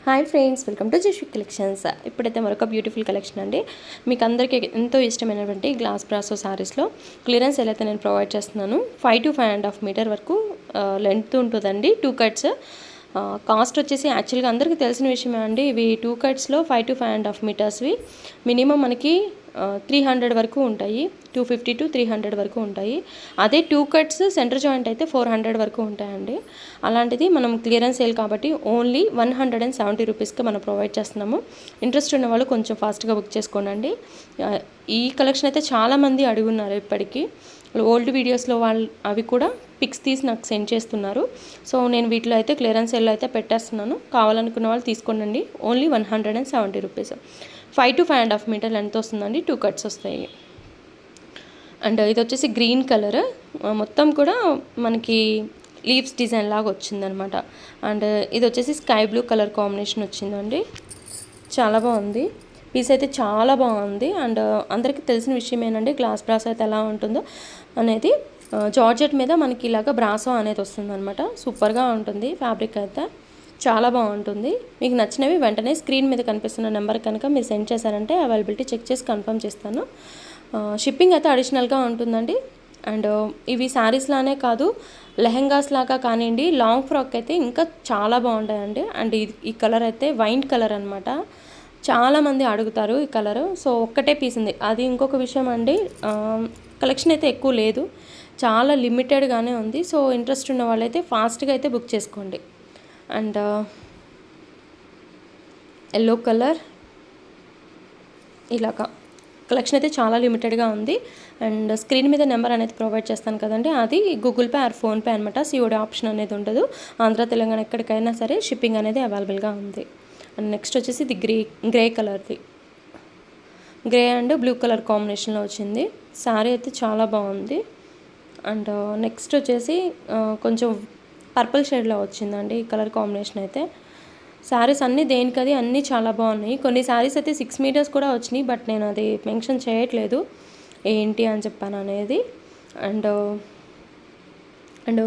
Hi friends, welcome to Jashwi collections. ఇప్పుడైతే మరొక beautiful collection అండి. మీకు అందరికీ ఎంతో ఇష్టమైనటువంటి గ్లాస్ బ్రాసో సారీస్లో క్లియరెన్స్ ఎలా అయితే నేను ప్రొవైడ్ చేస్తున్నాను. 5 to 5.5 మీటర్ వరకు లెంత్ ఉంటుందండి. 2 కట్స్. కాస్ట్ వచ్చేసి యాక్చువల్గా అందరికీ తెలిసిన విషయమే అండి. ఇవి 2 కట్స్లో 5 to 5.5 మీటర్స్వి మినిమం మనకి 300 వరకు ఉంటాయి. 250 to 300 వరకు ఉంటాయి. అదే 2 కట్స్ సెంటర్ జాయింట్ అయితే 400 వరకు ఉంటాయండి. అలాంటిది మనం క్లియరెన్స్ సేల్ కాబట్టి ఓన్లీ 170 రూపీస్కి మనం ప్రొవైడ్ చేస్తున్నాము. ఇంట్రెస్ట్ ఉన్న వాళ్ళు కొంచెం ఫాస్ట్గా బుక్ చేసుకోండి. ఈ కలెక్షన్ అయితే చాలామంది అడుగున్నారు ఇప్పటికీ. ఓల్డ్ వీడియోస్లో వాళ్ళు అవి కూడా పిక్స్ తీసి నాకు సెండ్ చేస్తున్నారు. సో నేను వీటిలో అయితే క్లియరెన్స్ సేల్లో అయితే పెట్టేస్తున్నాను. కావాలనుకున్న వాళ్ళు తీసుకోండి. Only 170 rupees. 5 to 5.5 metre length వస్తుందండి. 2 కట్స్ వస్తాయి. అండ్ ఇది వచ్చేసి గ్రీన్ కలర్, మొత్తం కూడా మనకి లీవ్స్ డిజైన్ లాగా వచ్చిందనమాట. అండ్ ఇది వచ్చేసి స్కై బ్లూ కలర్ కాంబినేషన్ వచ్చిందండి. చాలా బాగుంది. పీస్ అయితే చాలా బాగుంది. అండ్ అందరికీ తెలిసిన విషయం ఏంటంటే గ్లాస్ బ్రాసో అయితే ఎలా ఉంటుందో అనేది. జార్జెట్ మీద మనకి ఇలాగ బ్రాసో అనేది వస్తుందన్నమాట. సూపర్గా ఉంటుంది. ఫ్యాబ్రిక్ అయితే చాలా బాగుంటుంది. మీకు నచ్చినవి వెంటనే స్క్రీన్ మీద కనిపిస్తున్న నెంబర్ కనుక మీరు సెండ్ చేశారంటే అవైలబిలిటీ చెక్ చేసి కన్ఫర్మ్ చేస్తాను. షిప్పింగ్ అయితే అడిషనల్గా ఉంటుందండి. అండ్ ఇవి శారీస్లానే కాదు, లెహెంగాస్ లాగా కానివ్వండి, లాంగ్ ఫ్రాక్ అయితే ఇంకా చాలా బాగుంటాయండి. అండ్ ఈ కలర్ అయితే వైన్ కలర్ అనమాట. చాలామంది అడుగుతారు ఈ కలరు. సో ఒక్కటే పీస్ ఉంది. అది ఇంకొక విషయం అండి, కలెక్షన్ అయితే ఎక్కువ లేదు, చాలా లిమిటెడ్గానే ఉంది. సో ఇంట్రెస్ట్ ఉన్న వాళ్ళైతే ఫాస్ట్గా అయితే బుక్ చేసుకోండి. అండ్ ఎల్లో కలర్ ఇలాగా కలెక్షన్ అయితే చాలా లిమిటెడ్గా ఉంది. అండ్ స్క్రీన్ మీద నెంబర్ అనేది ప్రొవైడ్ చేస్తాను కదండి, అది గూగుల్ పే ఆర్ ఫోన్పే అనమాట. సిఓడి ఆప్షన్ అనేది ఉండదు. ఆంధ్ర తెలంగాణ ఎక్కడికైనా సరే షిప్పింగ్ అనేది అవైలబుల్గా ఉంది. అండ్ నెక్స్ట్ వచ్చేసి ఇది గ్రే కలర్ది, గ్రే అండ్ బ్లూ కలర్ కాంబినేషన్లో వచ్చింది. శారీ అయితే చాలా బాగుంది. అండ్ నెక్స్ట్ వచ్చేసి కొంచెం పర్పుల్ షేడ్లో వచ్చిందండి ఈ కలర్ కాంబినేషన్ అయితే. శారీస్ అన్నీ దేనికది అన్నీ చాలా బాగున్నాయి. కొన్ని శారీస్ అయితే 6 మీటర్స్ కూడా వచ్చినాయి, బట్ నేను అది మెన్షన్ చేయట్లేదు ఏంటి అని చెప్పాను అనేది. అండ్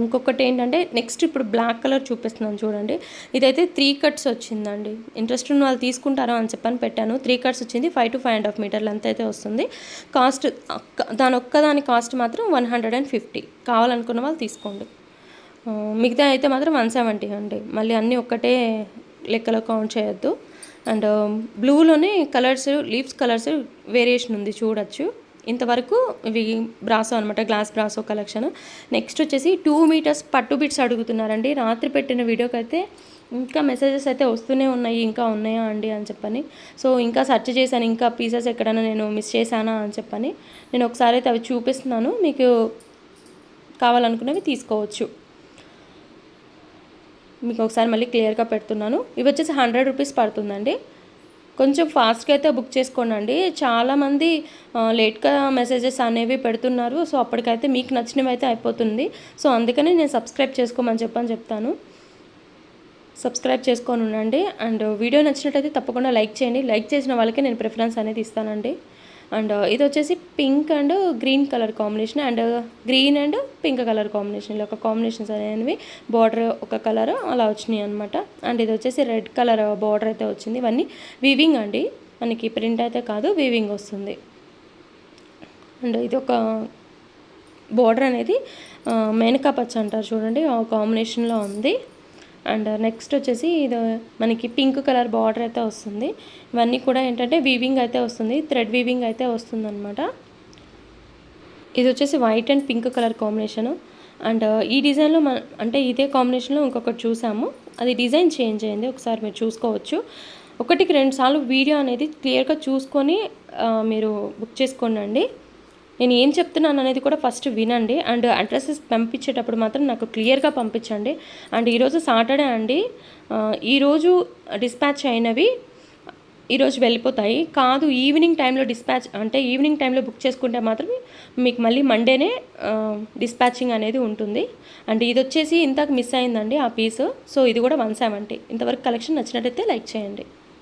ఇంకొకటి ఏంటంటే నెక్స్ట్ ఇప్పుడు బ్లాక్ కలర్ చూపిస్తున్నాను చూడండి. ఇదైతే 3 కట్స్ వచ్చిందండి. ఇంట్రెస్ట్ ఉన్న వాళ్ళు తీసుకుంటారా అని చెప్పని పెట్టాను. 3 కట్స్ వచ్చింది. 5 to 5.5 మీటర్ లెంత్ అయితే వస్తుంది. కాస్ట్ దాని కాస్ట్ మాత్రం 150. కావాలనుకున్న వాళ్ళు తీసుకోండి. మిగతా అయితే మాత్రం 170 అండి. మళ్ళీ అన్నీ ఒక్కటే లెక్కలో కౌంట్ చేయొద్దు. అండ్ బ్లూలోనే కలర్స్, లీవ్స్ కలర్స్ వేరియేషన్ ఉంది, చూడొచ్చు. ఇంతవరకు ఇవి బ్రాసో అనమాట, గ్లాస్ బ్రాసో కలెక్షన్. నెక్స్ట్ వచ్చేసి 2 మీటర్స్ పట్టు బిట్స్ అడుగుతున్నారండి. రాత్రి పెట్టిన వీడియోకి అయితే ఇంకా మెసేజెస్ అయితే వస్తూనే ఉన్నాయి, ఇంకా ఉన్నాయా అండి అని చెప్పని. సో ఇంకా సెర్చ్ చేశాను, ఇంకా పీసెస్ ఎక్కడైనా నేను మిస్ చేశానా అని చెప్పని. నేను ఒకసారి అయితే అవి చూపిస్తున్నాను, మీకు కావాలనుకున్నవి తీసుకోవచ్చు. మీకు ఒకసారి మళ్ళీ క్లియర్గా పెడుతున్నాను. ఇవి వచ్చేసి 100 రూపీస్ పడుతుందండి. కొంచెం ఫాస్ట్గా అయితే బుక్ చేసుకోండి. చాలామంది లేట్గా మెసేజెస్ అనేవి పెడుతున్నారు. సో అప్పటికైతే మీకు నచ్చినవి అయితే అయిపోతుంది. సో అందుకని నేను సబ్స్క్రైబ్ చేసుకోమని చెప్తాను. సబ్స్క్రైబ్ చేసుకొని ఉండండి. అండ్ వీడియో నచ్చినట్టయితే తప్పకుండా లైక్ చేయండి. లైక్ చేసిన వాళ్ళకి నేను ప్రిఫరెన్స్ అనేది ఇస్తానండి. అండ్ ఇది వచ్చేసి pink and green colour combination, and green and pink colour combination, ఇలా ఒక కాంబినేషన్స్ అనేవి బార్డర్ ఒక కలర్ అలా వచ్చినాయి అనమాట. అండ్ ఇది వచ్చేసి రెడ్ కలర్ బార్డర్ అయితే వచ్చింది. ఇవన్నీ వీవింగ్ అండి, మనకి ప్రింట్ అయితే కాదు, వీవింగ్ వస్తుంది. అండ్ ఇది ఒక బార్డర్ అనేది మేనకా పచ్చ అంటారు చూడండి, ఆ కాంబినేషన్లో ఉంది. అండ్ నెక్స్ట్ వచ్చేసి ఇది మనకి పింక్ కలర్ బార్డర్ అయితే వస్తుంది. ఇవన్నీ కూడా ఏంటంటే వీవింగ్ అయితే వస్తుంది, థ్రెడ్ వీవింగ్ అయితే వస్తుంది అనమాట. ఇది వచ్చేసి white and pink colour combination. And ఈ డిజైన్లో అంటే ఇదే కాంబినేషన్లో ఇంకొకటి చూసాము, అది డిజైన్ చేంజ్ అయింది. ఒకసారి మీరు చూసుకోవచ్చు. 1కి 2 సార్లు వీడియో అనేది క్లియర్గా చూసుకొని మీరు బుక్ చేసుకోండి. నేను ఏం చెప్తున్నాను అనేది కూడా ఫస్ట్ వినండి. అండ్ అడ్రసెస్ పంపించేటప్పుడు మాత్రం నాకు క్లియర్గా పంపించండి. అండ్ ఈరోజు సాటర్డే అండి, ఈరోజు డిస్పాచ్ అయినవి ఈరోజు వెళ్ళిపోతాయి. కాదు ఈవినింగ్ టైంలో డిస్పాచ్ అంటే ఈవినింగ్ టైంలో బుక్ చేసుకుంటే మాత్రం మీకు మళ్ళీ మండేనే డిస్పాచింగ్ అనేది ఉంటుంది. అండ్ ఇది వచ్చేసి ఇంతకు మిస్ అయిందండి ఆ పీసు. సో ఇది కూడా 170. ఇంతవరకు కలెక్షన్ నచ్చినట్టయితే లైక్ చేయండి.